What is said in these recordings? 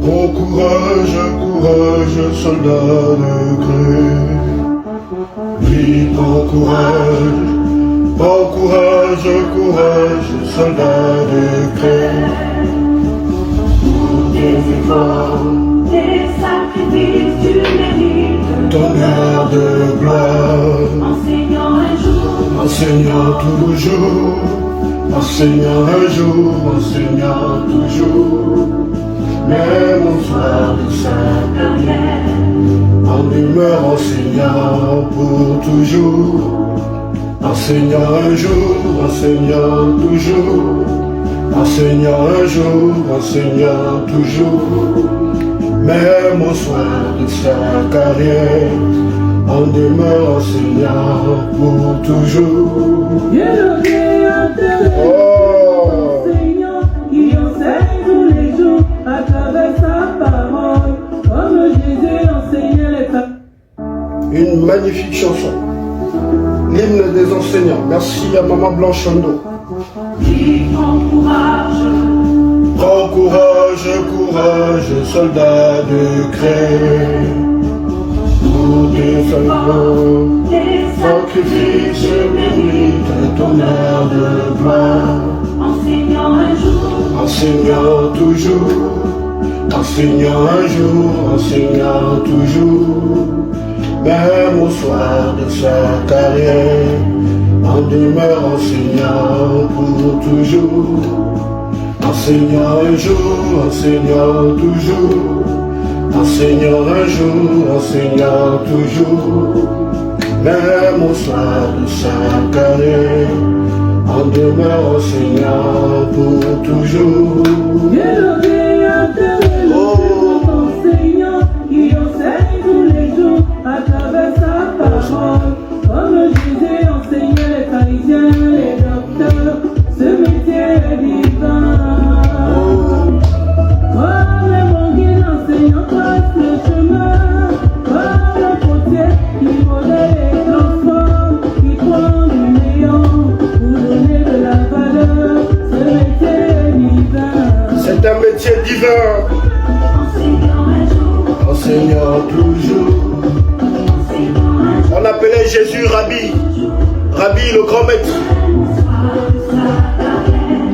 Bon courage, courage, soldat de gré. Oui, bon courage, courage, soldat de gré. Pour tes efforts, tes sacrifices, tu mérites ton heure de gloire. Enseignant un jour, Enseignant toujours, enseignant un jour, enseignant toujours. Même au soir de sa carrière, en demeure enseignant pour toujours. Enseignant un jour, enseignant toujours. Enseignant un jour, enseignant toujours. Même au soir de sa carrière, on demeure enseignant pour toujours. Oh. Enseignant qui enseigne tous les jours à travers sa parole, comme Jésus enseignait les femmes. Une magnifique chanson. L'hymne des enseignants. Merci à Maman Blanchondo. qui prend courage, Prends courage, courage, soldat de craie. Pour tes efforts, tes sacrifices, sacrifices, mérite ton heure de gloire. enseignant un jour, Enseignant toujours, enseignant un jour, enseignant toujours. Même au soir de sa carrière, on demeure enseignant pour toujours. Enseignant un jour, enseignant toujours. Enseignant un jour, enseignant toujours. Même au soir de sa carrière, on demeure enseignant pour toujours. Enseignant qui enseigne tous les jours à travers sa parole, comme Jésus enseignait les pharisiens, les docteurs, ce métier est divin. Comme les mongues enseignants tracent le chemin, comme le potier qui modèle et transforme, qui prend du néant pour donner de la valeur, ce métier est divin. C'est un métier divin. enseignant un jour, Enseignant toujours. enseignant un jour, On appelait Jésus Rabbi. Rabbi le grand maître. soir de sa carrière,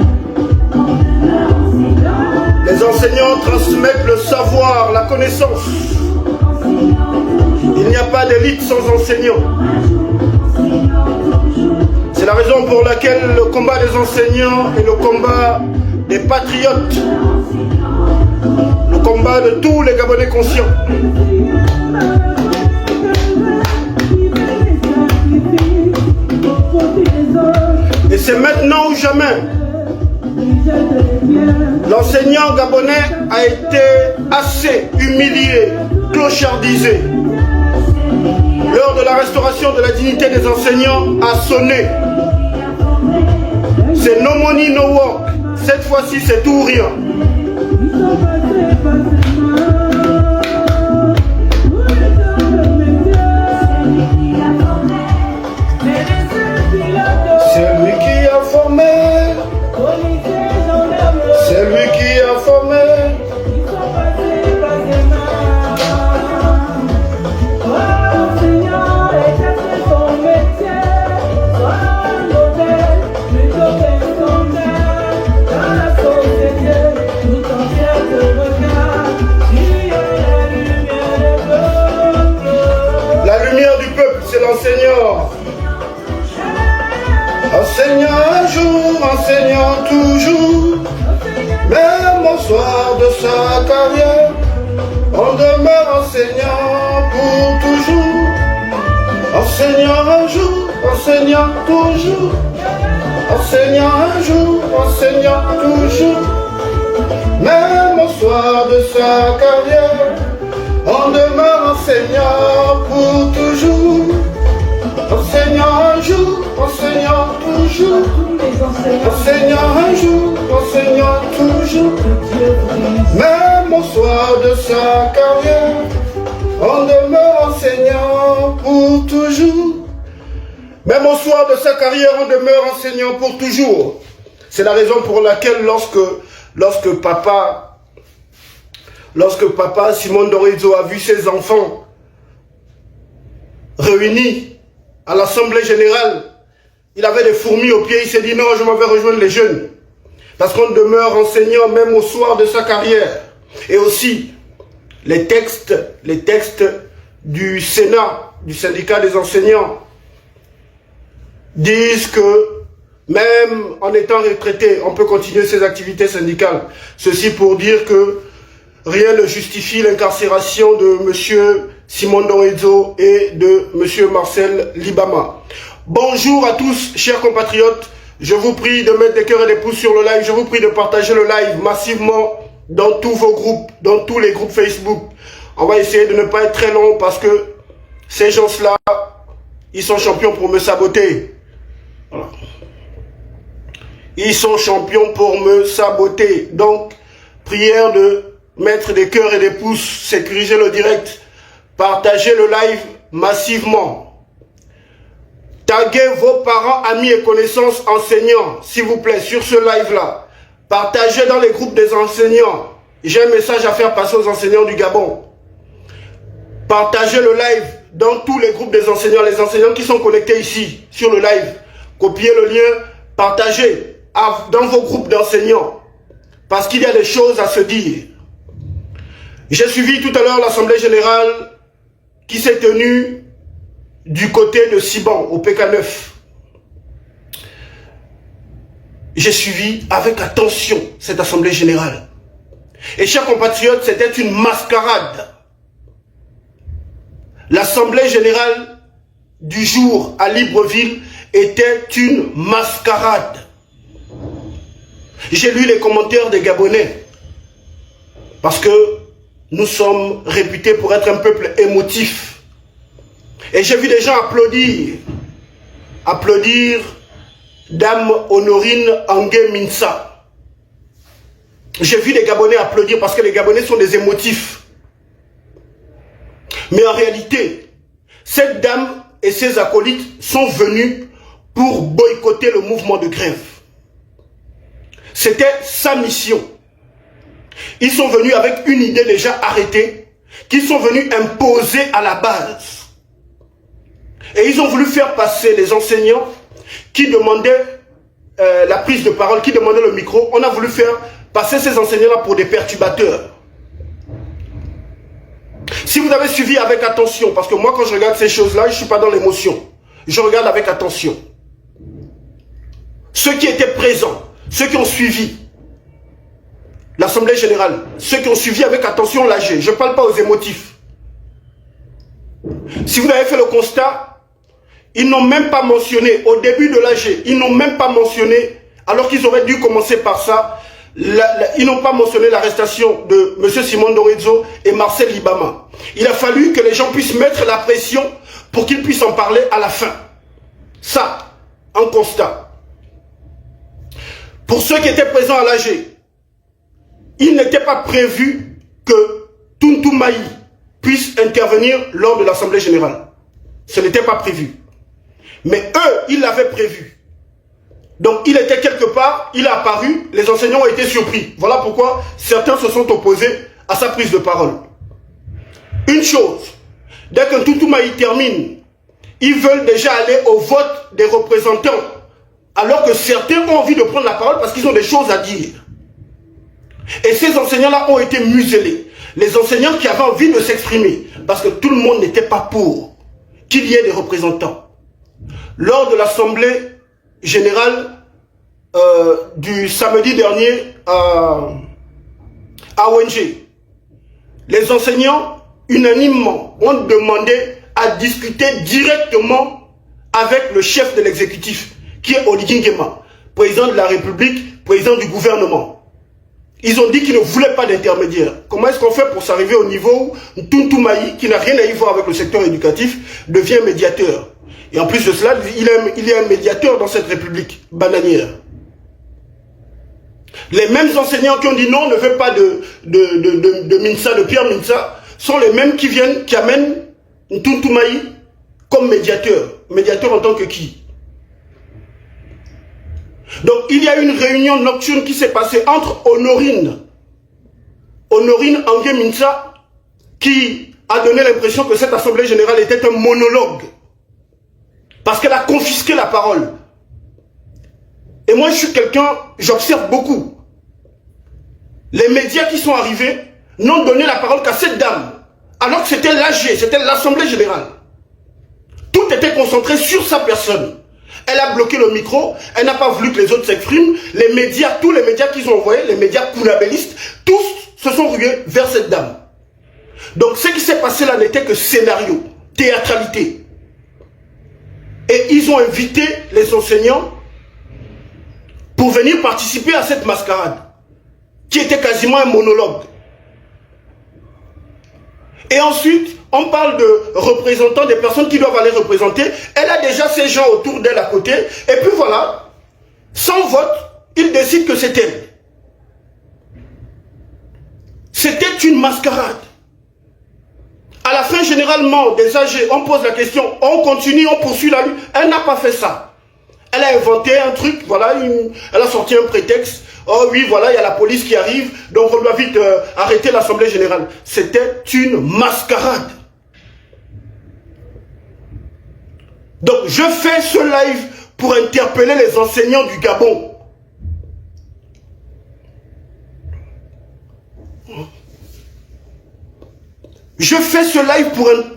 on demeure enseignant, Les enseignants transmettent le savoir, la connaissance. enseignant toujours, Il n'y a pas d'élite sans enseignants. enseignant toujours, C'est la raison pour laquelle le combat des enseignants est le combat des patriotes. Le combat de tous les Gabonais conscients. Et c'est maintenant ou jamais. L'enseignant gabonais a été assez humilié, clochardisé. L'heure de la restauration de la dignité des enseignants a sonné. C'est no money, no work. Cette fois-ci, c'est tout ou rien. C'est lui qui a formé. C'est lui qui a formé. La lumière du peuple, c'est l'enseignant. Enseignant un jour, enseignant toujours. Même au soir de sa carrière, on demeure enseignant pour toujours. Enseignant un jour, enseignant toujours. Enseignant un jour, enseignant toujours. Même au soir de sa carrière, on demeure enseignant pour toujours. Enseignant un jour, enseignant toujours. Enseignant un jour, enseignant toujours. Même même au soir de sa carrière, on demeure enseignant pour toujours. Même au soir de sa carrière, on demeure enseignant pour toujours. C'est la raison pour laquelle lorsque papa Simon Dorizo a vu ses enfants réunis à l'Assemblée Générale, il avait des fourmis aux pieds, il s'est dit non, je m'en vais rejoindre les jeunes. Parce qu'on demeure enseignant même au soir de sa carrière. Et aussi, les textes du Sénat, du syndicat des enseignants, disent que même en étant retraité, on peut continuer ses activités syndicales. Ceci pour dire que rien ne justifie l'incarcération de M. Simon Dorizo et de M. Marcel Libama. Bonjour à tous, chers compatriotes. Je vous prie de mettre des cœurs et des pouces sur le live. Je vous prie de partager le live massivement dans tous vos groupes, dans tous les groupes Facebook. On va essayer de ne pas être très long parce que ces gens-là, ils sont champions pour me saboter. Voilà. Ils sont champions pour me saboter. Donc, prière de mettre des cœurs et des pouces, sécuriser le direct, partager le live massivement. Taguez vos parents, amis et connaissances enseignants, s'il vous plaît, sur ce live-là. Partagez dans les groupes des enseignants. J'ai un message à faire passer aux enseignants du Gabon. Partagez le live dans tous les groupes des enseignants, les enseignants qui sont connectés ici, sur le live. Copiez le lien, partagez dans vos groupes d'enseignants. Parce qu'il y a des choses à se dire. J'ai suivi tout à l'heure l'Assemblée Générale qui s'est tenue du côté de Siban, au PK9. J'ai suivi avec attention cette Assemblée Générale. Et chers compatriotes, c'était une mascarade. L'Assemblée Générale du jour à Libreville était une mascarade. J'ai lu les commentaires des Gabonais. Parce que nous sommes réputés pour être un peuple émotif. Et j'ai vu des gens applaudir Dame Honorine Angé Minsa. J'ai vu des Gabonais applaudir parce que les Gabonais sont des émotifs. Mais en réalité, cette dame et ses acolytes sont venus pour boycotter le mouvement de grève. C'était sa mission. Ils sont venus avec une idée déjà arrêtée, qu'ils sont venus imposer à la base. Et ils ont voulu faire passer les enseignants qui demandaient la prise de parole, qui demandaient le micro. On a voulu faire passer ces enseignants-là pour des perturbateurs. Si vous avez suivi avec attention, parce que moi quand je regarde ces choses-là, je ne suis pas dans l'émotion. Je regarde avec attention. Ceux qui étaient présents, ceux qui ont suivi l'Assemblée Générale, ceux qui ont suivi avec attention l'AG, je ne parle pas aux émotifs. Si vous avez fait le constat, ils n'ont même pas mentionné, au début de l'AG, ils n'ont même pas mentionné, alors qu'ils auraient dû commencer par ça, ils n'ont pas mentionné l'arrestation de M. Simon Dorizo et Marcel Libama. Il a fallu que les gens puissent mettre la pression pour qu'ils puissent en parler à la fin. Ça, un constat. Pour ceux qui étaient présents à l'AG, il n'était pas prévu que Tuntu Maï puisse intervenir lors de l'Assemblée Générale. Ce n'était pas prévu. Mais eux, ils l'avaient prévu. Donc, il était quelque part, il est apparu, les enseignants ont été surpris. Voilà pourquoi certains se sont opposés à sa prise de parole. Une chose, dès que Tuntu Maï termine, ils veulent déjà aller au vote des représentants, alors que certains ont envie de prendre la parole parce qu'ils ont des choses à dire. Et ces enseignants-là ont été muselés. Les enseignants qui avaient envie de s'exprimer, parce que tout le monde n'était pas pour qu'il y ait des représentants. Lors de l'Assemblée Générale du samedi dernier à ONG, les enseignants unanimement ont demandé à discuter directement avec le chef de l'exécutif, qui est Oligui Nguema, président de la République, président du gouvernement. Ils ont dit qu'ils ne voulaient pas d'intermédiaire. Comment est-ce qu'on fait pour s'arriver au niveau où Tuntu Maï, qui n'a rien à y voir avec le secteur éducatif, devient médiateur? Et en plus de cela, il y a un médiateur dans cette république bananière. Les mêmes enseignants qui ont dit non, on ne veut pas de Minsa, de Pierre Minsa, sont les mêmes qui viennent, qui amènent Ntuntu Mahi comme médiateur. Médiateur en tant que qui? Donc il y a une réunion nocturne qui s'est passée entre Honorine Angué Minsa, qui a donné l'impression que cette assemblée générale était un monologue. Parce qu'elle a confisqué la parole. Et moi je suis quelqu'un, j'observe beaucoup. Les médias qui sont arrivés n'ont donné la parole qu'à cette dame. Alors que c'était l'AG, c'était l'assemblée générale. Tout était concentré sur sa personne. Elle a bloqué le micro, elle n'a pas voulu que les autres s'expriment. Les médias, tous les médias qu'ils ont envoyés, les médias kounabélistes, tous se sont rués vers cette dame. Donc ce qui s'est passé là n'était que scénario, théâtralité. Et ils ont invité les enseignants pour venir participer à cette mascarade, qui était quasiment un monologue. Et ensuite, on parle de représentants, des personnes qui doivent aller représenter. Elle a déjà ces gens autour d'elle à côté. Et puis voilà, sans vote, ils décident que c'est elle. C'était une mascarade. À la fin, généralement, des AG, on pose la question, on continue, on poursuit la lutte. Elle n'a pas fait ça. Elle a inventé un truc, voilà, elle a sorti un prétexte. Oh oui, voilà, il y a la police qui arrive, donc on doit vite arrêter l'Assemblée générale. C'était une mascarade. Donc je fais ce live pour interpeller les enseignants du Gabon. Je fais ce live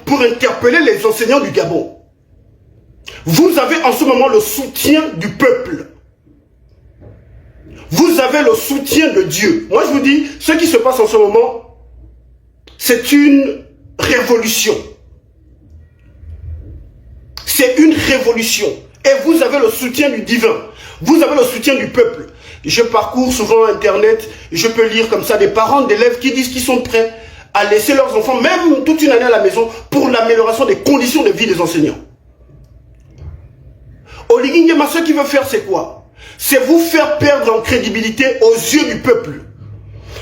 pour interpeller les enseignants du Gabon. Vous avez en ce moment le soutien du peuple. Vous avez le soutien de Dieu. Moi, je vous dis, ce qui se passe en ce moment, c'est une révolution. C'est une révolution. Et vous avez le soutien du divin. Vous avez le soutien du peuple. Je parcours souvent Internet, je peux lire comme ça des parents d'élèves qui disent qu'ils sont prêts à laisser leurs enfants, même toute une année à la maison, pour l'amélioration des conditions de vie des enseignants. Oligui Nguema, ce qu'il veut faire, c'est quoi? C'est vous faire perdre en crédibilité aux yeux du peuple.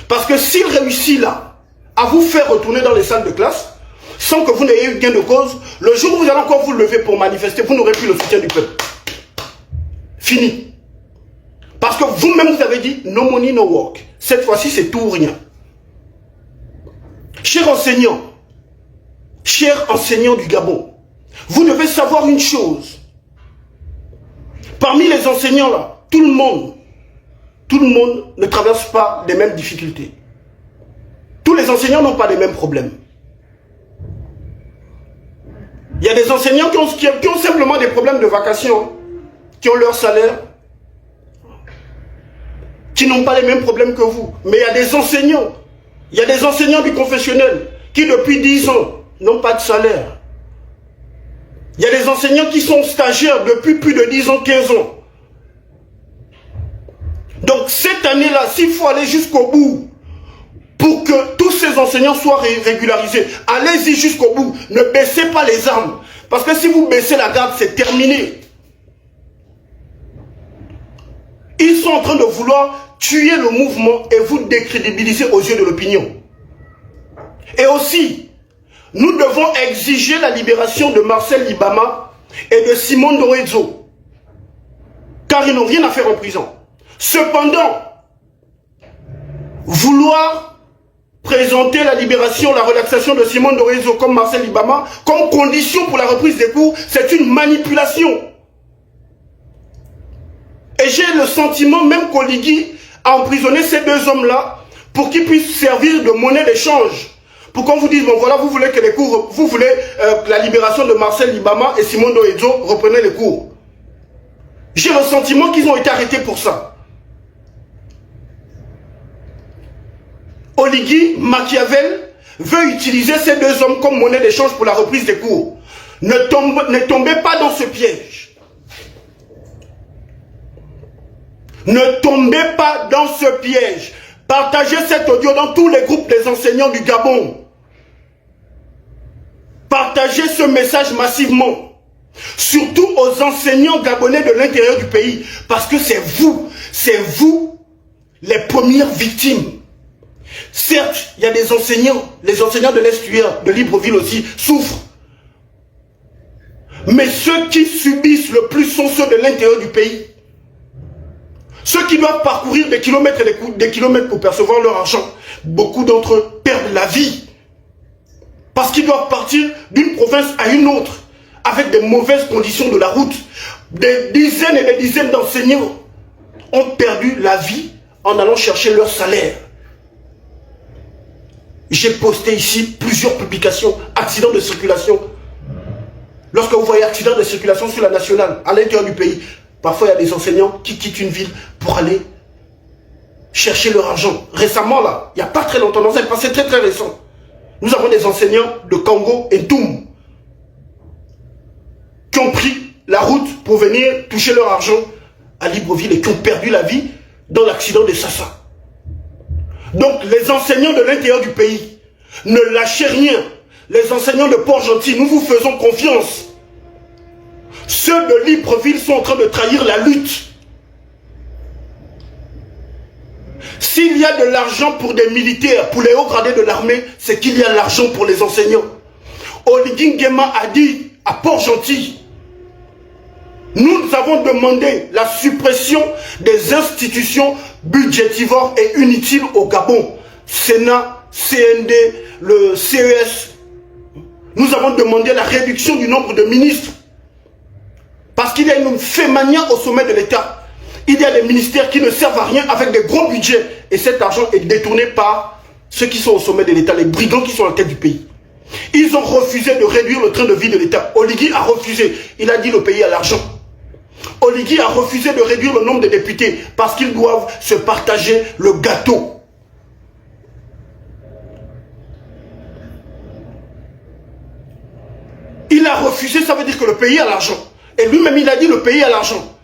Parce que s'il réussit là, à vous faire retourner dans les salles de classe, sans que vous n'ayez eu gain de cause, le jour où vous allez encore vous lever pour manifester, vous n'aurez plus le soutien du peuple. Fini. Parce que vous-même, vous avez dit, no money, no work. Cette fois-ci, c'est tout ou rien. Chers enseignants du Gabon, vous devez savoir une chose. Parmi les enseignants là, tout le monde ne traverse pas les mêmes difficultés. Tous les enseignants n'ont pas les mêmes problèmes. Il y a des enseignants qui ont simplement des problèmes de vacation, qui ont leur salaire, qui n'ont pas les mêmes problèmes que vous. Mais il y a des enseignants du confessionnel qui depuis 10 ans n'ont pas de salaire. Il y a des enseignants qui sont stagiaires depuis plus de 10 ans, 15 ans. Donc cette année-là, s'il faut aller jusqu'au bout pour que tous ces enseignants soient régularisés, allez-y jusqu'au bout. Ne baissez pas les armes. Parce que si vous baissez la garde, c'est terminé. Ils sont en train de vouloir tuer le mouvement et vous décrédibiliser aux yeux de l'opinion. Et aussi, nous devons exiger la libération de Marcel Libama et de Simone Dorezo, car ils n'ont rien à faire en prison. Cependant, vouloir présenter la libération, la relaxation de Simone Dorezo comme Marcel Libama, comme condition pour la reprise des cours, c'est une manipulation. Et j'ai le sentiment même qu'Oligui a emprisonné ces deux hommes-là pour qu'ils puissent servir de monnaie d'échange. Pour qu'on vous dise, bon voilà, vous voulez que les cours, vous voulez la libération de Marcel Libama et Simone Dorezo, reprenez les cours. J'ai le sentiment qu'ils ont été arrêtés pour ça. Oligui Machiavel veut utiliser ces deux hommes comme monnaie d'échange pour la reprise des cours. Ne tombez pas dans ce piège. Ne tombez pas dans ce piège. Partagez cet audio dans tous les groupes des enseignants du Gabon. Partagez ce message massivement. Surtout aux enseignants gabonais de l'intérieur du pays. Parce que c'est vous les premières victimes. Certes, il y a des enseignants, les enseignants de l'Est-UR, de Libreville aussi, souffrent. Mais ceux qui subissent le plus sont ceux de l'intérieur du pays. Ceux qui doivent parcourir des kilomètres et des kilomètres pour percevoir leur argent. Beaucoup d'entre eux perdent la vie. Parce qu'ils doivent partir d'une province à une autre, avec des mauvaises conditions de la route. Des dizaines et des dizaines d'enseignants ont perdu la vie en allant chercher leur salaire. J'ai posté ici plusieurs publications, accidents de circulation. Lorsque vous voyez accidents de circulation sur la nationale, à l'intérieur du pays, parfois il y a des enseignants qui quittent une ville pour aller chercher leur argent. Récemment là, il n'y a pas très longtemps, c'est passé très récent. Nous avons des enseignants de Congo et Toum qui ont pris la route pour venir toucher leur argent à Libreville et qui ont perdu la vie dans l'accident de Sassa. Donc les enseignants de l'intérieur du pays, ne lâchez rien. Les enseignants de Port-Gentil, nous vous faisons confiance. Ceux de Libreville sont en train de trahir la lutte. S'il y a de l'argent pour des militaires, pour les hauts gradés de l'armée, c'est qu'il y a l'argent pour les enseignants. Oligui Nguema a dit à Port-Gentil, nous avons demandé la suppression des institutions budgétivores et inutiles au Gabon. Sénat, CND, le CES. Nous avons demandé la réduction du nombre de ministres. Parce qu'il y a une fémania au sommet de l'État. Il y a des ministères qui ne servent à rien avec des gros budgets. Et cet argent est détourné par ceux qui sont au sommet de l'État, les brigands qui sont à la tête du pays. Ils ont refusé de réduire le train de vie de l'État. Oligui a refusé. Il a dit le pays a l'argent. Oligui a refusé de réduire le nombre de députés parce qu'ils doivent se partager le gâteau. Il a refusé, ça veut dire que le pays a l'argent. Et lui-même, il a dit le pays a l'argent.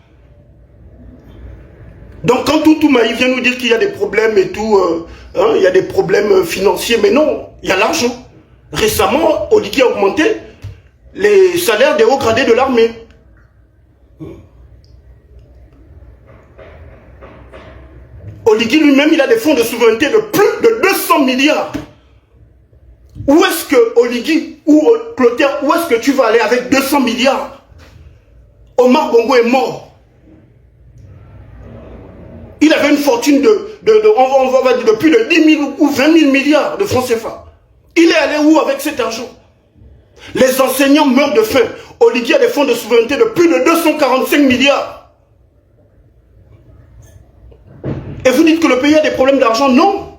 Donc quand Toumaï vient nous dire qu'il y a des problèmes et tout, il y a des problèmes financiers, mais non, il y a l'argent. Récemment, Oligui a augmenté les salaires des hauts gradés de l'armée. Oligui lui-même, il a des fonds de souveraineté de plus de 200 milliards. Où est-ce que Oligui ou Clotaire, où est-ce que tu vas aller avec 200 milliards? Omar Bongo est mort. Il avait une fortune on va dire de plus de 10 000 ou 20 000 milliards de francs CFA. Il est allé où avec cet argent? Les enseignants meurent de faim. Oligui a des fonds de souveraineté de plus de 245 milliards. Et vous dites que le pays a des problèmes d'argent? Non.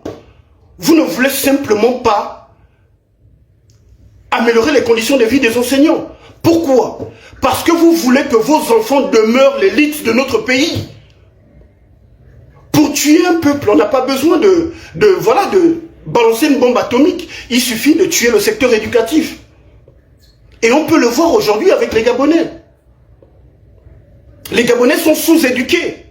Vous ne voulez simplement pas améliorer les conditions de vie des enseignants. Pourquoi? Parce que vous voulez que vos enfants demeurent l'élite de notre pays. Pour tuer un peuple, on n'a pas besoin de balancer une bombe atomique. Il suffit de tuer le secteur éducatif. Et on peut le voir aujourd'hui avec les Gabonais. Les Gabonais sont sous-éduqués.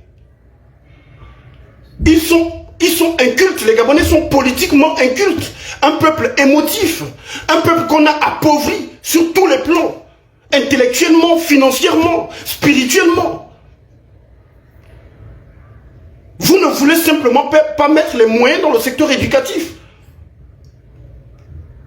Ils sont incultes. Les Gabonais sont politiquement incultes. Un peuple émotif. Un peuple qu'on a appauvri sur tous les plans. Intellectuellement, financièrement, spirituellement. Vous ne voulez simplement pas mettre les moyens dans le secteur éducatif.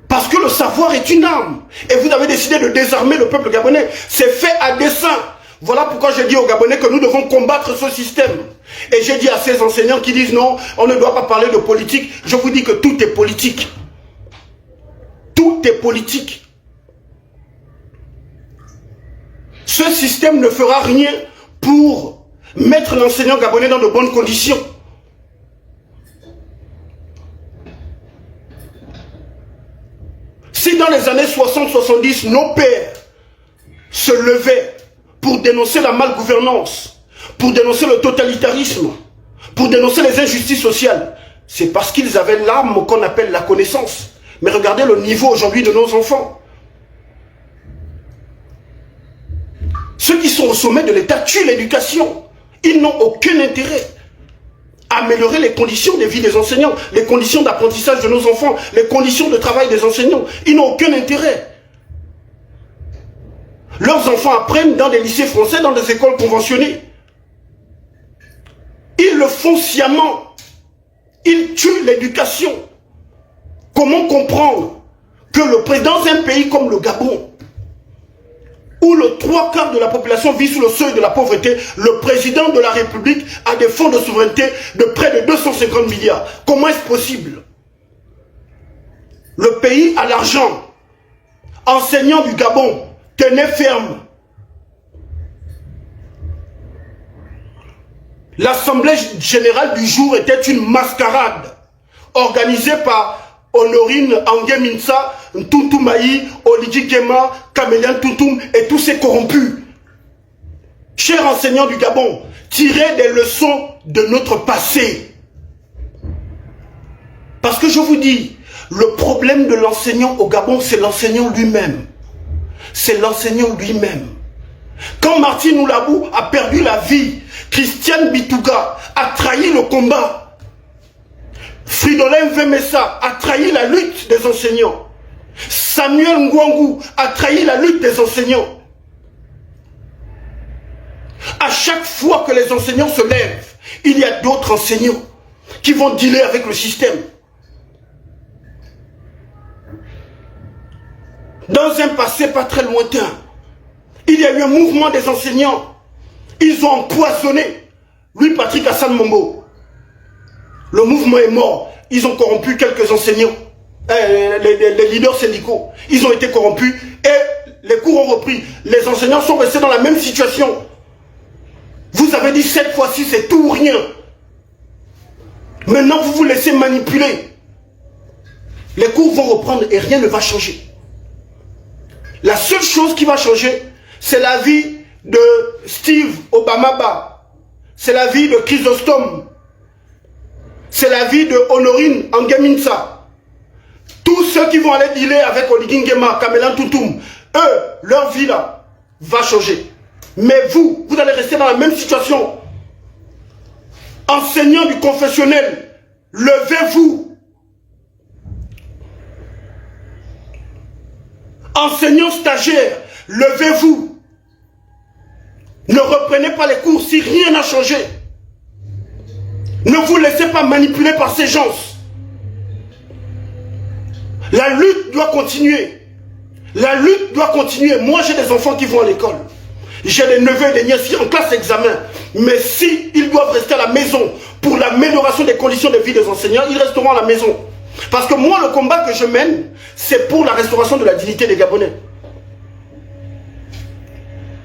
Parce que le savoir est une arme. Et vous avez décidé de désarmer le peuple gabonais. C'est fait à dessein. Voilà pourquoi j'ai dit aux Gabonais que nous devons combattre ce système. Et j'ai dit à ces enseignants qui disent non, on ne doit pas parler de politique. Je vous dis que tout est politique. Tout est politique. Ce système ne fera rien pour mettre l'enseignant gabonais dans de bonnes conditions. Si dans les années 60-70, nos pères se levaient pour dénoncer la malgouvernance, pour dénoncer le totalitarisme, pour dénoncer les injustices sociales, c'est parce qu'ils avaient l'arme qu'on appelle la connaissance. Mais regardez le niveau aujourd'hui de nos enfants. Ceux qui sont au sommet de l'État tuent l'éducation. Ils n'ont aucun intérêt à améliorer les conditions de vie des enseignants, les conditions d'apprentissage de nos enfants, les conditions de travail des enseignants. Ils n'ont aucun intérêt. Leurs enfants apprennent dans des lycées français, dans des écoles conventionnées. Ils le font sciemment. Il tue l'éducation. Comment comprendre que le président d'un pays comme le Gabon, où le 3/4 de la population vit sous le seuil de la pauvreté, le président de la République a des fonds de souveraineté de près de 250 milliards. Comment est-ce possible? Le pays a l'argent. Enseignants du Gabon, tenez ferme. L'Assemblée générale du jour était une mascarade organisée par Honorine Angeminsa, Ntuntu Maï, Oligi Gema, Kamelian Tuntum et tous ces corrompus. Chers enseignants du Gabon, tirez des leçons de notre passé. Parce que je vous dis, le problème de l'enseignant au Gabon, c'est l'enseignant lui-même. C'est l'enseignant lui-même. Quand Martin Oulabou a perdu la vie, Christiane Bitouga a trahi le combat. Fridolin Vemessa a trahi la lutte des enseignants. Samuel Ngwangu a trahi la lutte des enseignants. À chaque fois que les enseignants se lèvent, il y a d'autres enseignants qui vont dealer avec le système. Dans un passé pas très lointain, il y a eu un mouvement des enseignants. Ils ont empoisonné Louis-Patrick Hassan Mombo. Le mouvement est mort. Ils ont corrompu quelques enseignants. Les leaders syndicaux. Ils ont été corrompus et les cours ont repris. Les enseignants sont restés dans la même situation. Vous avez dit cette fois-ci c'est tout ou rien. Maintenant vous vous laissez manipuler. Les cours vont reprendre et rien ne va changer. La seule chose qui va changer, c'est la vie de Steve Obamaba. C'est la vie de Chrysostome. C'est la vie de Honorine Angeminsa. Tous ceux qui vont aller dealer avec Oligi Ngema, Kamelian Tuntum, eux, leur vie là, va changer. Mais vous allez rester dans la même situation. Enseignants du confessionnel, levez-vous. Enseignants stagiaires, levez-vous. Ne reprenez pas les cours si rien n'a changé. Ne vous laissez pas manipuler par ces gens. La lutte doit continuer. La lutte doit continuer. Moi, j'ai des enfants qui vont à l'école. J'ai des neveux et des nièces en classe examen. Mais si ils doivent rester à la maison pour l'amélioration des conditions de vie des enseignants, ils resteront à la maison. Parce que moi, le combat que je mène, c'est pour la restauration de la dignité des Gabonais.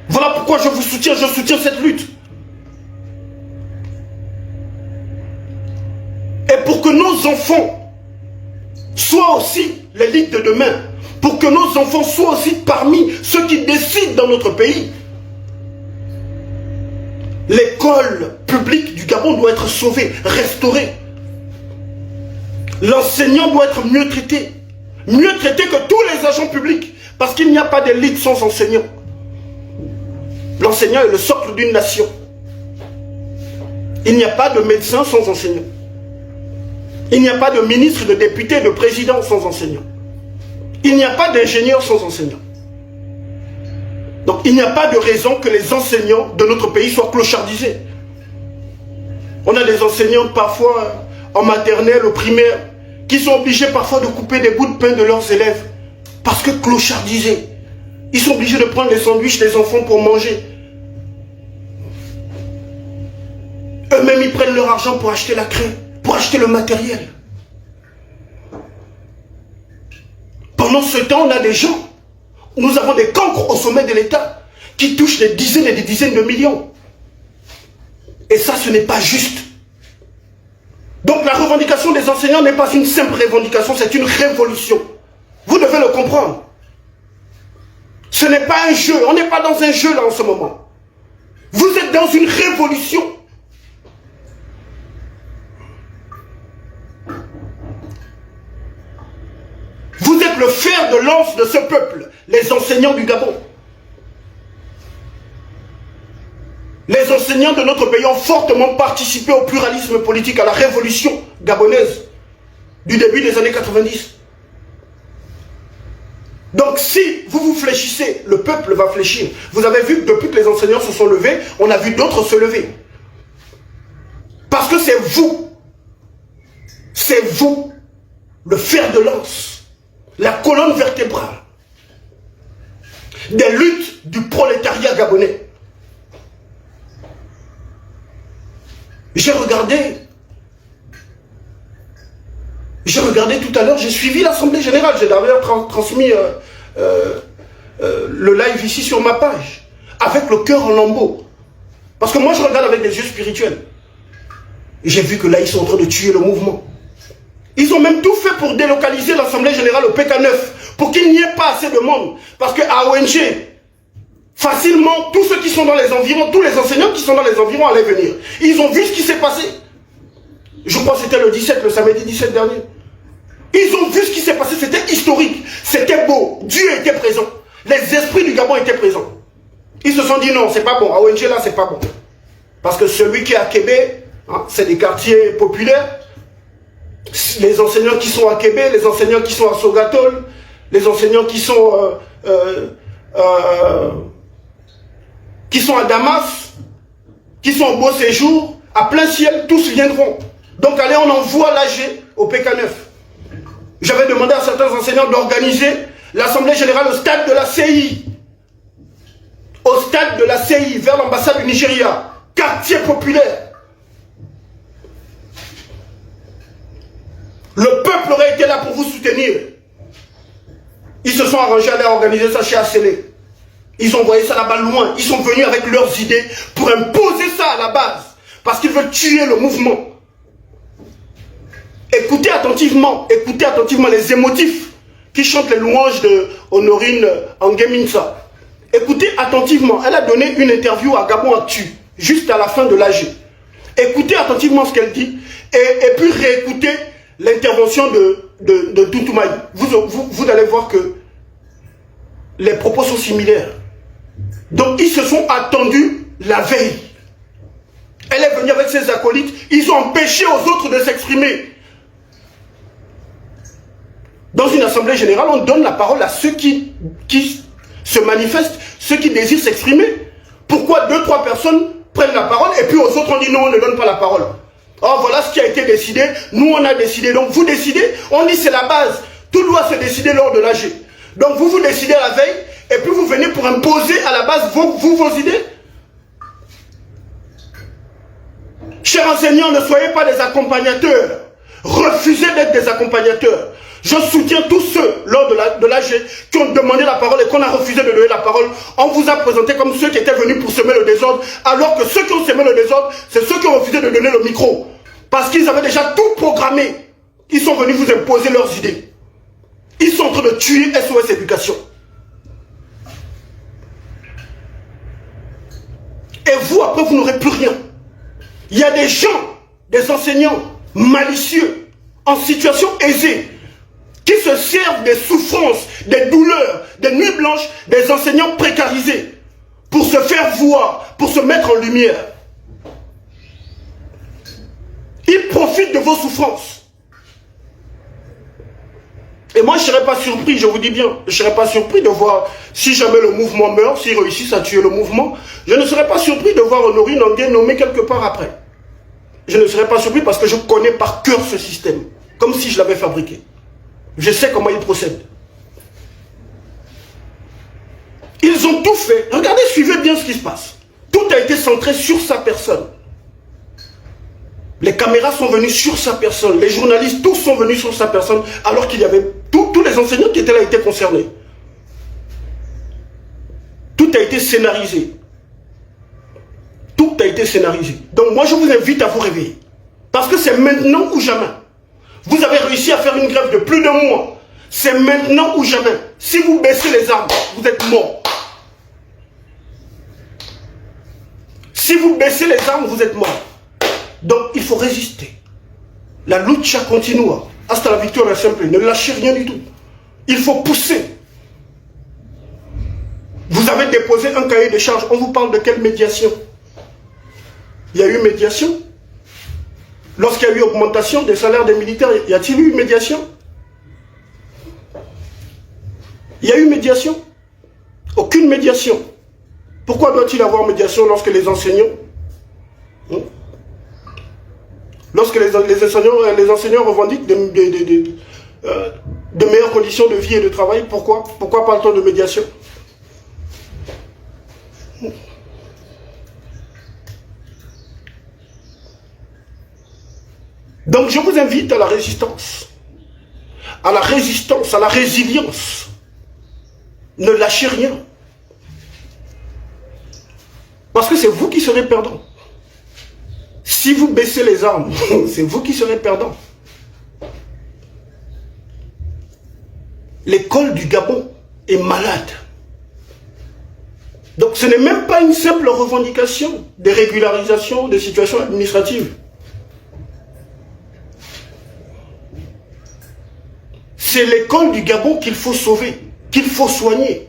Voilà pourquoi je vous soutiens, je soutiens cette lutte. Et pour que nos enfants soient aussi l'élite de demain, pour que nos enfants soient aussi parmi ceux qui décident dans notre pays, l'école publique du Gabon doit être sauvée, restaurée. L'enseignant doit être mieux traité que tous les agents publics, parce qu'il n'y a pas d'élite sans enseignant. L'enseignant est le socle d'une nation. Il n'y a pas de médecin sans enseignant. Il n'y a pas de ministre, de député, de président sans enseignant. Il n'y a pas d'ingénieur sans enseignant. Donc il n'y a pas de raison que les enseignants de notre pays soient clochardisés. On a des enseignants parfois en maternelle, au primaire, qui sont obligés parfois de couper des bouts de pain de leurs élèves. Parce que clochardisés. Ils sont obligés de prendre les sandwichs des enfants pour manger. Eux-mêmes, ils prennent leur argent pour acheter la craie, pour acheter le matériel. Pendant ce temps, on a des gens, nous avons des cancres au sommet de l'État qui touchent des dizaines et des dizaines de millions. Et ça, ce n'est pas juste. Donc la revendication des enseignants n'est pas une simple revendication, c'est une révolution. Vous devez le comprendre. Ce n'est pas un jeu, on n'est pas dans un jeu là en ce moment. Vous êtes dans une révolution. Vous êtes le fer de lance de ce peuple, les enseignants du Gabon. Les enseignants de notre pays ont fortement participé au pluralisme politique, à la révolution gabonaise du début des années 90. Donc si vous vous fléchissez, le peuple va fléchir. Vous avez vu que depuis que les enseignants se sont levés, on a vu d'autres se lever. Parce que c'est vous C'est vous, le fer de lance, la colonne vertébrale des luttes du prolétariat gabonais. J'ai regardé tout à l'heure, j'ai suivi l'Assemblée Générale, j'ai d'ailleurs transmis le live ici sur ma page, avec le cœur en lambeaux. Parce que moi je regarde avec des yeux spirituels. J'ai vu que là ils sont en train de tuer le mouvement. Ils ont même tout fait pour délocaliser l'Assemblée Générale au PK9, pour qu'il n'y ait pas assez de monde. Parce qu'à ONG, facilement, tous ceux qui sont dans les environs, tous les enseignants qui sont dans les environs allaient venir. Ils ont vu ce qui s'est passé. Je crois que c'était le 17, le samedi 17 dernier. Ils ont vu ce qui s'est passé, c'était historique, c'était beau, Dieu était présent, les esprits du Gabon étaient présents. Ils se sont dit non, c'est pas bon, à ONG là c'est pas bon. Parce que celui qui est à Québec, hein, c'est des quartiers populaires, les enseignants qui sont à Québec, les enseignants qui sont à Sogatol, les enseignants qui sont à Damas, qui sont au beau séjour, à plein ciel, tous viendront. Donc allez, on envoie l'AG au PK9. J'avais demandé à certains enseignants d'organiser l'Assemblée Générale au stade de la CI. Au stade de la CI, vers l'ambassade du Nigeria. Quartier populaire. Le peuple aurait été là pour vous soutenir. Ils se sont arrangés à aller organiser ça chez ACL. Ils ont envoyé ça là-bas loin. Ils sont venus avec leurs idées pour imposer ça à la base. Parce qu'ils veulent tuer le mouvement. Écoutez attentivement les émotifs qui chantent les louanges de Honorine Angeminsa. Écoutez attentivement, elle a donné une interview à Gabon Actu, juste à la fin de l'AG. Écoutez attentivement ce qu'elle dit, et puis réécoutez l'intervention de Tountoumaï. Vous allez voir que les propos sont similaires. Donc ils se sont attendus la veille. Elle est venue avec ses acolytes, ils ont empêché aux autres de s'exprimer. Dans une assemblée générale, on donne la parole à ceux qui se manifestent, ceux qui désirent s'exprimer. Pourquoi 2-3 personnes prennent la parole et puis aux autres on dit non, on ne donne pas la parole. Oh, voilà ce qui a été décidé, nous on a décidé, donc vous décidez, on dit c'est la base, tout doit se décider lors de l'AG. Donc vous décidez à la veille et puis vous venez pour imposer à la base vos idées. Chers enseignants, ne soyez pas des accompagnateurs, refusez d'être des accompagnateurs. Je soutiens tous ceux, lors de l'AG, qui ont demandé la parole et qu'on a refusé de donner la parole. On vous a présenté comme ceux qui étaient venus pour semer le désordre, alors que ceux qui ont semé le désordre, c'est ceux qui ont refusé de donner le micro. Parce qu'ils avaient déjà tout programmé. Ils sont venus vous imposer leurs idées. Ils sont en train de tuer SOS Éducation. Et vous, après, vous n'aurez plus rien. Il y a des gens, des enseignants malicieux, en situation aisée, qui se servent des souffrances, des douleurs, des nuits blanches, des enseignants précarisés, pour se faire voir, pour se mettre en lumière. Ils profitent de vos souffrances. Et moi, je ne serais pas surpris, je vous dis bien, je ne serais pas surpris de voir, si jamais le mouvement meurt, s'ils réussissent à tuer le mouvement, je ne serais pas surpris de voir Honorine Angué nommé quelque part après. Je ne serais pas surpris parce que je connais par cœur ce système, comme si je l'avais fabriqué. Je sais comment ils procèdent. Ils ont tout fait. Regardez, suivez bien ce qui se passe. Tout a été centré sur sa personne. Les caméras sont venues sur sa personne. Les journalistes, tous sont venus sur sa personne, alors qu'il y avait tous les enseignants qui étaient là étaient concernés. Tout a été scénarisé. Tout a été scénarisé. Donc moi, je vous invite à vous réveiller. Parce que c'est maintenant ou jamais. Vous avez réussi à faire une grève de plus de mois. C'est maintenant ou jamais. Si vous baissez les armes, vous êtes mort. Si vous baissez les armes, vous êtes mort. Donc il faut résister. La lucha continua. Hasta la victoire est simple. Ne lâchez rien du tout. Il faut pousser. Vous avez déposé un cahier de charges. On vous parle de quelle médiation? Il y a eu médiation? Lorsqu'il y a eu augmentation des salaires des militaires, y a-t-il eu médiation? Il y a eu médiation? Aucune médiation. Pourquoi doit-il y avoir médiation lorsque les enseignants, lorsque les enseignants revendiquent de meilleures conditions de vie et de travail, pourquoi parle-t-on de médiation? Donc je vous invite à la résistance, à la résilience. Ne lâchez rien. Parce que c'est vous qui serez perdant. Si vous baissez les armes, c'est vous qui serez perdant. L'école du Gabon est malade. Donc ce n'est même pas une simple revendication des régularisations des situations administratives. C'est l'école du Gabon qu'il faut sauver, qu'il faut soigner.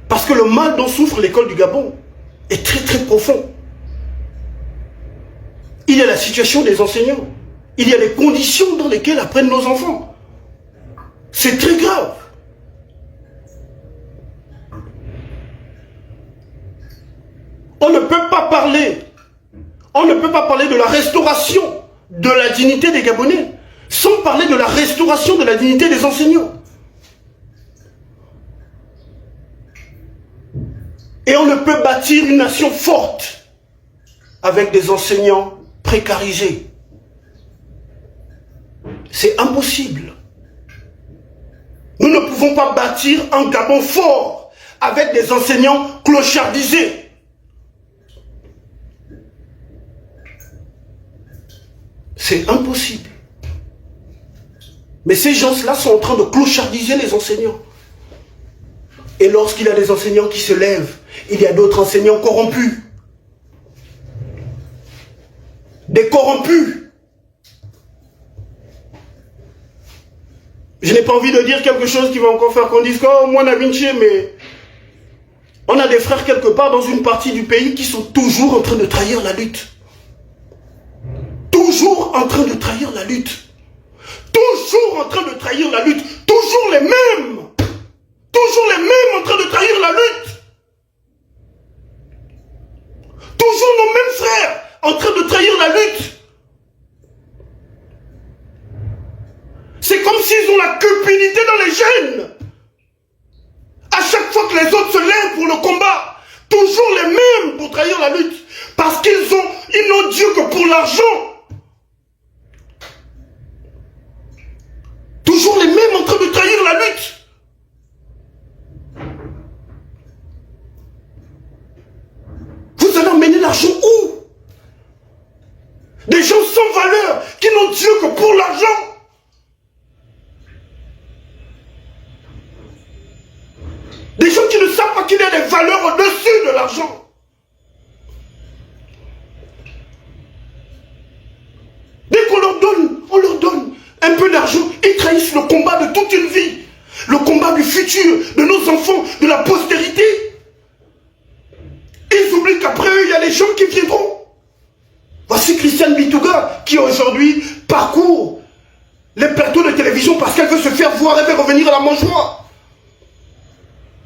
Parce que le mal dont souffre l'école du Gabon est très très profond. Il y a la situation des enseignants. Il y a les conditions dans lesquelles apprennent nos enfants. C'est très grave. On ne peut pas parler de la restauration de la dignité des Gabonais sans parler de la restauration de la dignité des enseignants. Et on ne peut bâtir une nation forte avec des enseignants précarisés. C'est impossible. Nous ne pouvons pas bâtir un Gabon fort avec des enseignants clochardisés. C'est impossible. Mais ces gens-là sont en train de clochardiser les enseignants. Et lorsqu'il y a des enseignants qui se lèvent, il y a d'autres enseignants corrompus. Des corrompus. Je n'ai pas envie de dire quelque chose qui va encore faire qu'on dise « Oh, moi, Navinci, mais on a des frères quelque part dans une partie du pays qui sont toujours en train de trahir la lutte. Toujours en train de trahir la lutte. Toujours en train de trahir la lutte. Toujours les mêmes. Toujours les mêmes en train de trahir la lutte. Toujours nos mêmes frères en train de trahir la lutte. C'est comme s'ils ont la cupidité dans les gènes. À chaque fois que les autres se lèvent pour le combat, toujours les mêmes pour trahir la lutte. Parce qu'ils n'ont Dieu que pour l'argent. Toujours les mêmes en train de trahir la lutte. Vous allez emmener l'argent où? Des gens sans valeur qui n'ont Dieu que pour l'argent. Des gens qui ne savent pas qu'il y a des valeurs au-dessus de l'argent. Dès qu'on leur donne, on leur donne un peu d'argent, ils trahissent le combat de toute une vie. Le combat du futur, de nos enfants, de la postérité. Ils oublient qu'après eux, il y a les gens qui viendront. Voici Christiane Bitouga qui aujourd'hui parcourt les plateaux de télévision parce qu'elle veut se faire voir, elle veut revenir à la mangeoire.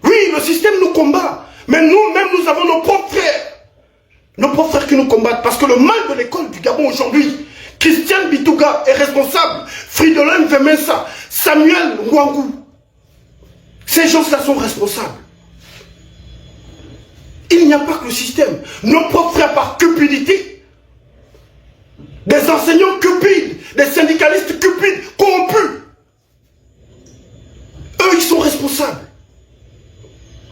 Oui, le système nous combat, mais nous-mêmes, nous avons nos propres frères. Nos propres frères qui nous combattent. Parce que le mal de l'école du Gabon aujourd'hui, Christiane Bitouga est responsable, Fridolin Vemensa, Samuel Nwangou. Ces gens-là sont responsables. Il n'y a pas que le système. Nos propres frères par cupidité, des enseignants cupides, des syndicalistes cupides, corrompus. Eux, ils sont responsables.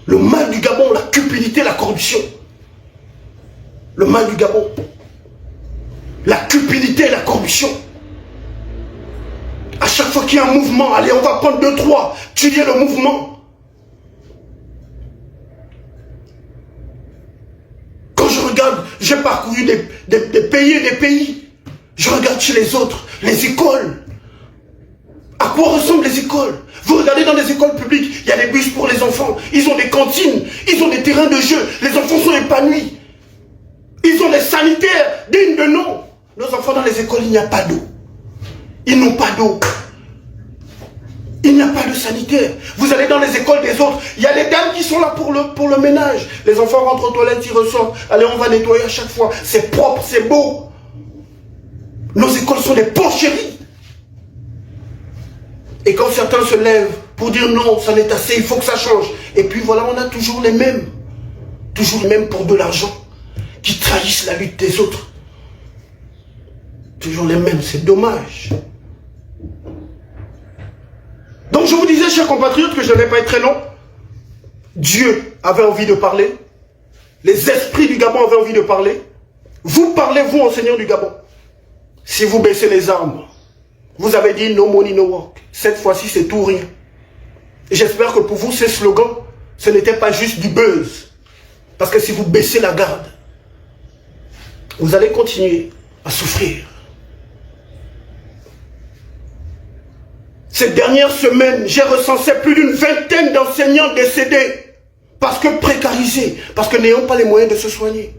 Le mal du Gabon, la cupidité, la corruption. Le mal du Gabon. La cupidité et la corruption. À chaque fois qu'il y a un mouvement, allez, on va prendre 2, 3, tuer le mouvement. Quand je regarde, j'ai parcouru des pays et des pays. Je regarde chez les autres, les écoles. À quoi ressemblent les écoles? Vous regardez dans les écoles publiques, il y a des bus pour les enfants, ils ont des cantines, ils ont des terrains de jeu, les enfants sont épanouis. Ils ont des sanitaires dignes de nom. Nos enfants dans les écoles, il n'y a pas d'eau. Ils n'ont pas d'eau. Il n'y a pas de sanitaire. Vous allez dans les écoles des autres. Il y a les dames qui sont là pour le ménage. Les enfants rentrent aux toilettes, ils ressortent. Allez, on va nettoyer à chaque fois. C'est propre, c'est beau. Nos écoles sont des porcheries. Et quand certains se lèvent pour dire non, ça n'est assez, il faut que ça change. Et puis voilà, on a toujours les mêmes. Toujours les mêmes pour de l'argent. Qui trahissent la lutte des autres. Toujours les mêmes, c'est dommage. Donc je vous disais, chers compatriotes, que je ne vais pas être très long. Dieu avait envie de parler. Les esprits du Gabon avaient envie de parler. Vous parlez, vous, enseignants du Gabon. Si vous baissez les armes, vous avez dit no money, no work. Cette fois-ci, c'est tout rien. Et j'espère que pour vous, ces slogans, ce n'était pas juste du buzz. Parce que si vous baissez la garde, vous allez continuer à souffrir. Ces dernières semaines, j'ai recensé plus d'une vingtaine d'enseignants décédés parce que précarisés, parce que n'ayant pas les moyens de se soigner.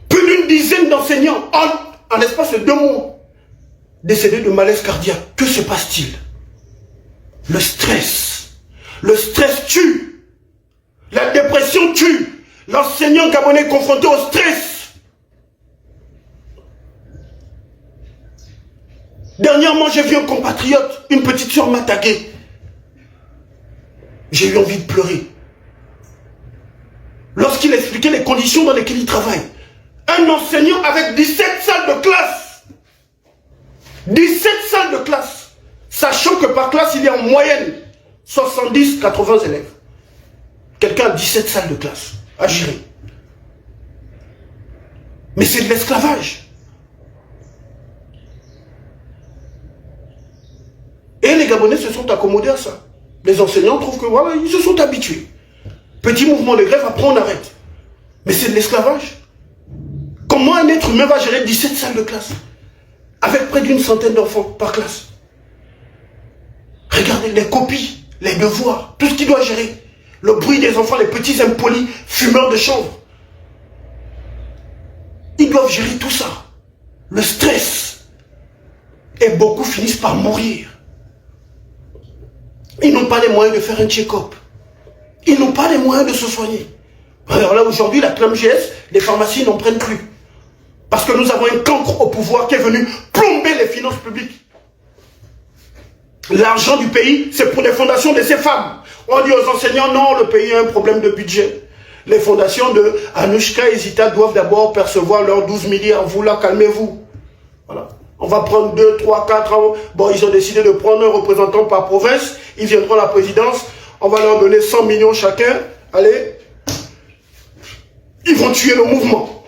Plus d'une dizaine d'enseignants en l'espace de 2 mois décédés de malaise cardiaque. Que se passe-t-il? Le stress. Le stress tue. La dépression tue. L'enseignant gabonais confronté au stress. Dernièrement, j'ai vu un compatriote, une petite soeur m'a tagué. J'ai eu envie de pleurer. Lorsqu'il expliquait les conditions dans lesquelles il travaille. Un enseignant avec 17 salles de classe. 17 salles de classe. Sachant que par classe, il y a en moyenne 70-80 élèves. Quelqu'un a 17 salles de classe à gérer. Mais c'est de l'esclavage. Et les Gabonais se sont accommodés à ça. Les enseignants trouvent que voilà, ils se sont habitués. Petit mouvement de grève, après on arrête. Mais c'est de l'esclavage. Comment un être humain va gérer 17 salles de classe avec près d'une centaine d'enfants par classe? Regardez les copies, les devoirs, tout ce qu'il doit gérer. Le bruit des enfants, les petits impolis, fumeurs de chanvre. Ils doivent gérer tout ça. Le stress. Et beaucoup finissent par mourir. Ils n'ont pas les moyens de faire un check-up. Ils n'ont pas les moyens de se soigner. Alors là, aujourd'hui, la CLAMGS, les pharmacies n'en prennent plus. Parce que nous avons un cancre au pouvoir qui est venu plomber les finances publiques. L'argent du pays, c'est pour les fondations de ces femmes. On dit aux enseignants, non, le pays a un problème de budget. Les fondations de Anouchka et Zita doivent d'abord percevoir leurs 12 milliards. Vous là, calmez-vous. Voilà. On va prendre 2, 3, 4 ans. Bon, ils ont décidé de prendre un représentant par province. Ils viendront à la présidence. On va leur donner 100 millions chacun. Allez. Ils vont tuer le mouvement.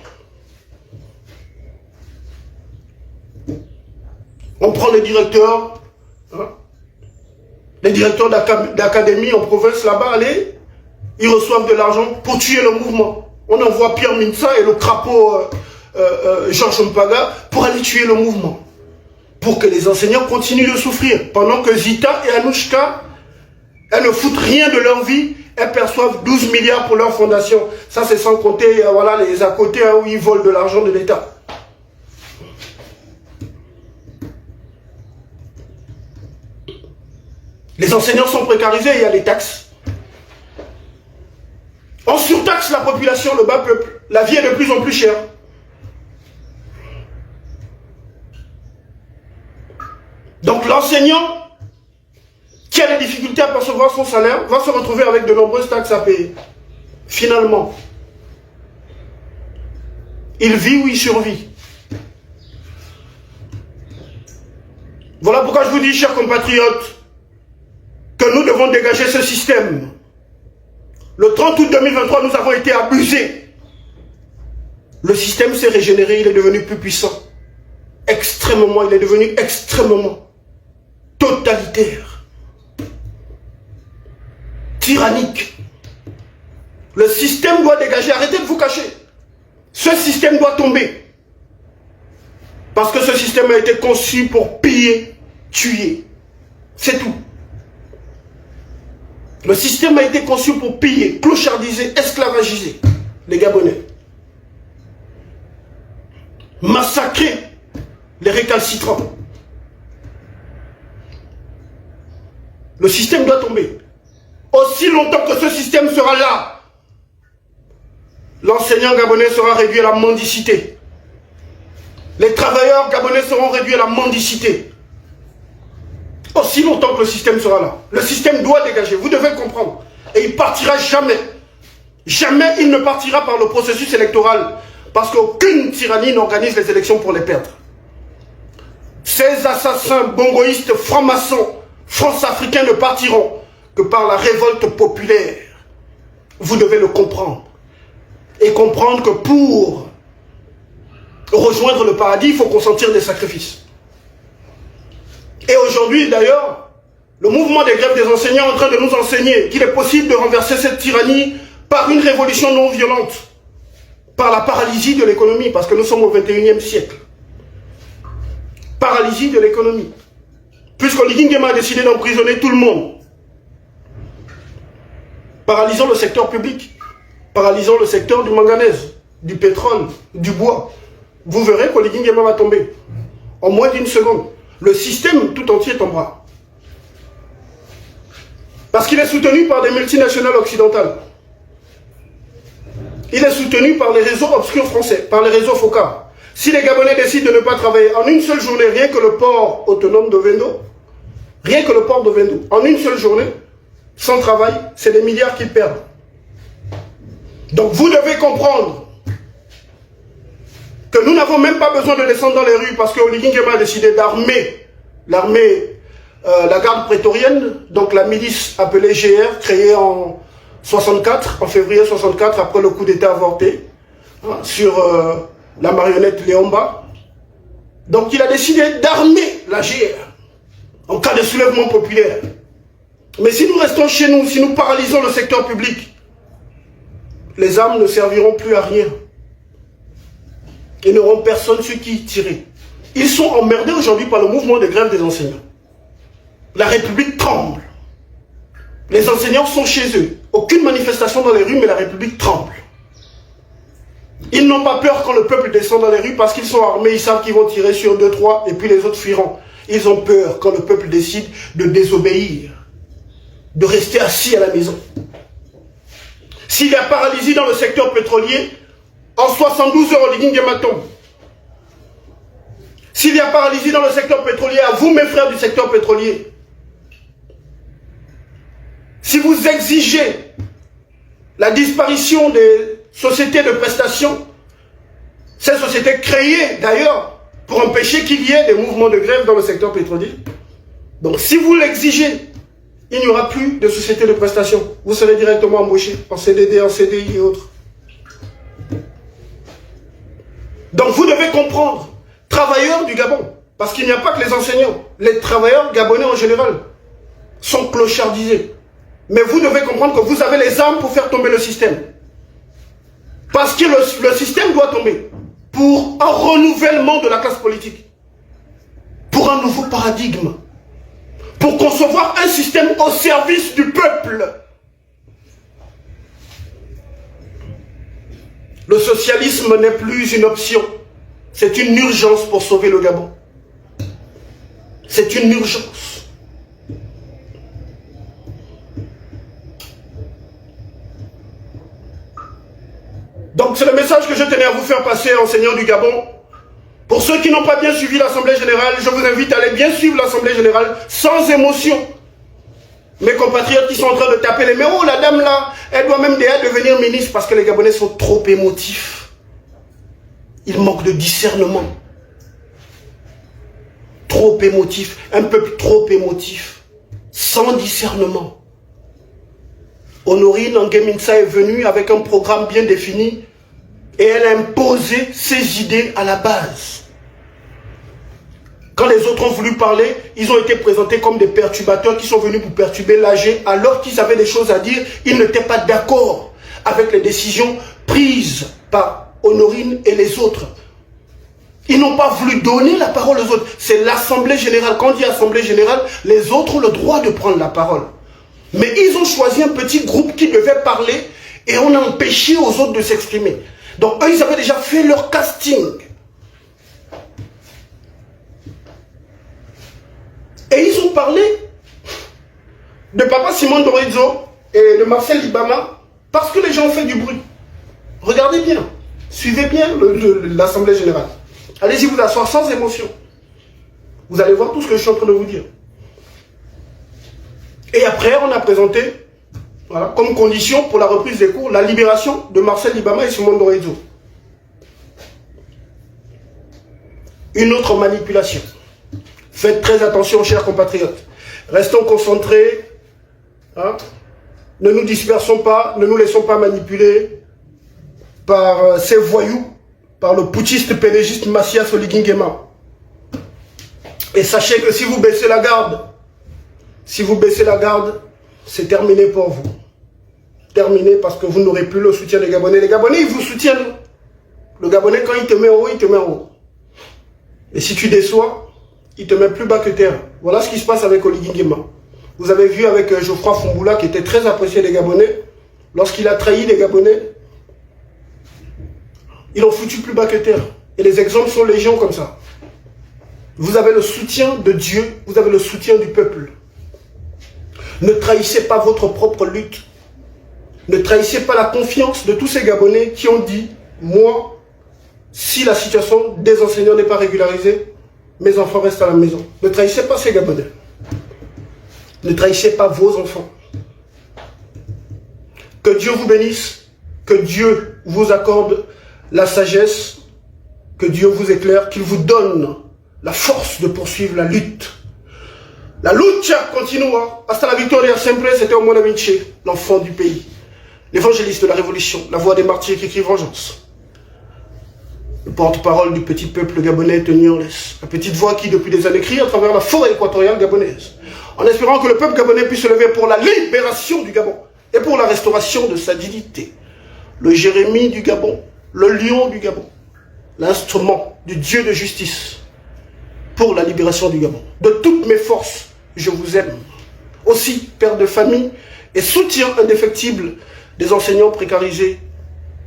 On prend les directeurs. Hein, les directeurs d'académie en province là-bas, allez. Ils reçoivent de l'argent pour tuer le mouvement. On envoie Pierre Minsa et le crapaud Georges Mpaga pour aller tuer le mouvement. Pour que les enseignants continuent de souffrir. Pendant que Zita et Anouchka, elles ne foutent rien de leur vie. Elles perçoivent 12 milliards pour leur fondation. Ça, c'est sans compter voilà, les à côté où ils volent de l'argent de l'État. Les enseignants sont précarisés, il y a les taxes. On surtaxe la population, le bas peuple. La vie est de plus en plus chère. Donc l'enseignant qui a des difficultés à percevoir son salaire va se retrouver avec de nombreuses taxes à payer. Finalement, il vit ou il survit. Voilà pourquoi je vous dis, chers compatriotes, que nous devons dégager ce système. Le 30 août 2023, nous avons été abusés. Le système s'est régénéré, il est devenu plus puissant. Extrêmement, il est devenu extrêmement totalitaire. Tyrannique. Le système doit dégager, arrêtez de vous cacher. Ce système doit tomber. Parce que ce système a été conçu pour piller, tuer. C'est tout. Le système a été conçu pour piller, clochardiser, esclavagiser les Gabonais. Massacrer les récalcitrants. Le système doit tomber. Aussi longtemps que ce système sera là, l'enseignant gabonais sera réduit à la mendicité. Les travailleurs gabonais seront réduits à la mendicité. Aussi longtemps que le système sera là. Le système doit dégager, vous devez comprendre. Et il partira jamais. Jamais il ne partira par le processus électoral. Parce qu'aucune tyrannie n'organise les élections pour les perdre. Ces assassins bongoïstes francs-maçons, france-africains ne partiront que par la révolte populaire. Vous devez le comprendre. Et comprendre que pour rejoindre le paradis, il faut consentir des sacrifices. Et aujourd'hui, d'ailleurs, le mouvement des grèves des enseignants est en train de nous enseigner qu'il est possible de renverser cette tyrannie par une révolution non violente, par la paralysie de l'économie, parce que nous sommes au 21e siècle. Paralysie de l'économie. Puisque Ligingema a décidé d'emprisonner tout le monde. Paralysons le secteur public. Paralysons le secteur du manganèse, du pétrole, du bois. Vous verrez que Ligingema va tomber. En moins d'une seconde. Le système tout entier tombera. Parce qu'il est soutenu par des multinationales occidentales. Il est soutenu par les réseaux obscurs français, par les réseaux FOCA. Si les Gabonais décident de ne pas travailler en une seule journée, rien que le port autonome de Vendo, rien que le port de Vendo, en une seule journée, sans travail, c'est des milliards qu'ils perdent. Donc vous devez comprendre que nous n'avons même pas besoin de descendre dans les rues parce que Oligingema a décidé d'armer la garde prétorienne, donc la milice appelée GR, créée en 64, en février 64, après le coup d'État avorté, hein, sur la marionnette Léomba. Donc il a décidé d'armer la GR en cas de soulèvement populaire. Mais si nous restons chez nous, si nous paralysons le secteur public, les armes ne serviront plus à rien. Ils n'auront personne sur qui tirer. Ils sont emmerdés aujourd'hui par le mouvement des grèves des enseignants. La République tremble. Les enseignants sont chez eux. Aucune manifestation dans les rues, mais la République tremble. Ils n'ont pas peur quand le peuple descend dans les rues parce qu'ils sont armés, ils savent qu'ils vont tirer sur 2, 3 et puis les autres fuiront. Ils ont peur quand le peuple décide de désobéir, de rester assis à la maison. S'il y a paralysie dans le secteur pétrolier, en 72 heures, Ligingema tombe. S'il y a paralysie dans le secteur pétrolier, à vous mes frères du secteur pétrolier, si vous exigez la disparition des sociétés de prestations, ces sociétés créées d'ailleurs pour empêcher qu'il y ait des mouvements de grève dans le secteur pétrolier, donc si vous l'exigez, il n'y aura plus de sociétés de prestations. Vous serez directement embauché en CDD, en CDI et autres. Donc vous devez comprendre, travailleurs du Gabon, parce qu'il n'y a pas que les enseignants, les travailleurs gabonais en général sont clochardisés. Mais vous devez comprendre que vous avez les armes pour faire tomber le système. Parce que le système doit tomber pour un renouvellement de la classe politique, pour un nouveau paradigme, pour concevoir un système au service du peuple. Le socialisme n'est plus une option, c'est une urgence pour sauver le Gabon. C'est une urgence. Donc c'est le message que je tenais à vous faire passer, enseignants du Gabon. Pour ceux qui n'ont pas bien suivi l'Assemblée Générale, je vous invite à aller bien suivre l'Assemblée Générale sans émotion. Mes compatriotes qui sont en train de taper les mains, oh la dame là, elle doit même déjà devenir ministre parce que les Gabonais sont trop émotifs. Ils manquent de discernement. Trop émotif, un peuple trop émotif, sans discernement. Honorine Ngueminsa est venue avec un programme bien défini et elle a imposé ses idées à la base. Quand les autres ont voulu parler, ils ont été présentés comme des perturbateurs qui sont venus pour perturber l'AG alors qu'ils avaient des choses à dire. Ils n'étaient pas d'accord avec les décisions prises par Honorine et les autres. Ils n'ont pas voulu donner la parole aux autres. C'est l'Assemblée Générale. Quand on dit Assemblée Générale, les autres ont le droit de prendre la parole. Mais ils ont choisi un petit groupe qui devait parler et on a empêché aux autres de s'exprimer. Donc eux, ils avaient déjà fait leur casting. Et ils ont parlé. de Papa Simon Dorizo et de Marcel Libama, parce que les gens ont fait du bruit. Regardez bien, suivez bien l'Assemblée Générale. Allez-y vous asseoir sans émotion. Vous allez voir tout ce que je suis en train de vous dire. Et après, on a présenté, voilà, comme condition pour la reprise des cours, la libération de Marcel Libama et Simon Dorizo. Une autre manipulation. Faites très attention, chers compatriotes. Restons concentrés. Hein? Ne nous dispersons pas, ne nous laissons pas manipuler par ces voyous, par le putschiste pédégiste Macias Oligingema. Et sachez que si vous baissez la garde, c'est terminé pour vous. Terminé parce que vous n'aurez plus le soutien des Gabonais. Les Gabonais, ils vous soutiennent. Le Gabonais, quand il te met en haut, il te met en haut. Et si tu déçois, il te met plus bas que terre. Voilà ce qui se passe avec Oligingema. Vous avez vu avec Geoffroy Fumboula, qui était très apprécié des Gabonais, lorsqu'il a trahi les Gabonais, ils l'ont foutu plus bas que terre. Et les exemples sont légion comme ça. Vous avez le soutien de Dieu, vous avez le soutien du peuple. Ne trahissez pas votre propre lutte. Ne trahissez pas la confiance de tous ces Gabonais qui ont dit, moi, si la situation des enseignants n'est pas régularisée, mes enfants restent à la maison. Ne trahissez pas ces Gabonais. Ne trahissez pas vos enfants. Que Dieu vous bénisse, que Dieu vous accorde la sagesse, que Dieu vous éclaire, qu'il vous donne la force de poursuivre la lutte. La lucha continua. Hasta la victoria sempre, c'était Omona Vinci, l'enfant du pays. L'évangéliste de la révolution, la voix des martyrs qui crie vengeance. Le porte-parole du petit peuple gabonais tenu en laisse. La petite voix qui, depuis des années, crie à travers la forêt équatoriale gabonaise. En espérant que le peuple gabonais puisse se lever pour la libération du Gabon et pour la restauration de sa dignité. Le Jérémie du Gabon, le lion du Gabon, l'instrument du Dieu de justice pour la libération du Gabon. De toutes mes forces, je vous aime. Aussi, père de famille et soutien indéfectible des enseignants précarisés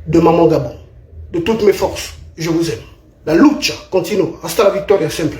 de Maman Gabon. De toutes mes forces, je vous aime. La lucha continue. Hasta la victoria siempre.